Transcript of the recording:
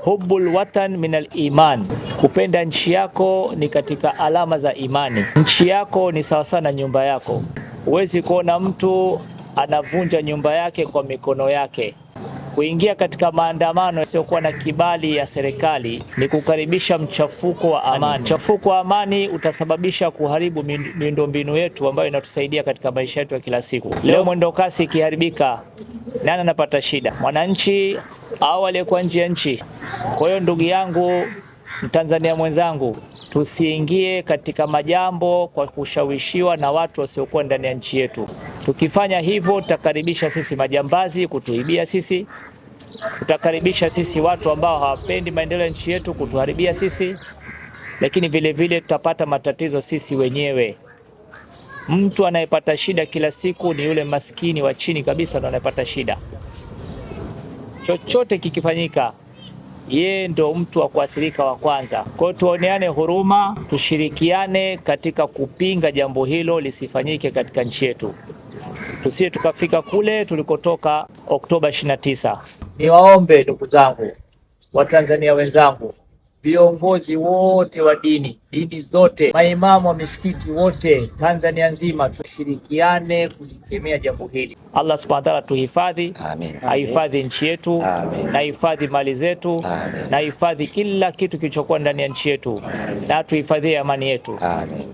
Hubbul watan minal iman, kupenda nchi yako ni katika alama za imani. Nchi yako ni sawa sana nyumba yako. Huwezi kuona mtu anavunja nyumba yake kwa mikono yake. Kuingia katika maandamano yasiyokuwa na kibali ya serikali ni kukaribisha mchafuko wa amani. Mchafuko wa amani utasababisha kuharibu miundombinu yetu ambayo inatusaidia katika maisha yetu ya kila siku. Leo mwendo kasi ikiharibika, nani anapata shida? Mwananchi au aliyekuwa nje ya nchi? Kwa hiyo ndugu yangu Mtanzania mwenzangu, tusiingie katika majambo kwa kushawishiwa na watu wasiokuwa ndani ya nchi yetu. Tukifanya hivyo, tutakaribisha sisi majambazi kutuibia sisi, tutakaribisha sisi watu ambao hawapendi maendeleo ya nchi yetu kutuharibia sisi, lakini vile vile tutapata matatizo sisi wenyewe. Mtu anayepata shida kila siku ni yule maskini wa chini kabisa, ndo anayepata shida. Chochote kikifanyika, yeye ndo mtu wa kuathirika wa kwanza. Kwa hiyo tuoneane huruma, tushirikiane katika kupinga jambo hilo lisifanyike katika nchi yetu. Tusije tukafika kule tulikotoka Oktoba 29. Niwaombe ndugu zangu, Watanzania wenzangu, viongozi wote wa dini zote, maimamu wa misikiti wote Tanzania nzima, tushirikiane kulikemea jambo hili. Allah subhanahu wa ta'ala tuhifadhi, ahifadhi nchi yetu, na hifadhi mali zetu, na hifadhi kila kitu kilichokuwa ndani ya nchi yetu, na tuhifadhi amani yetu. Amen.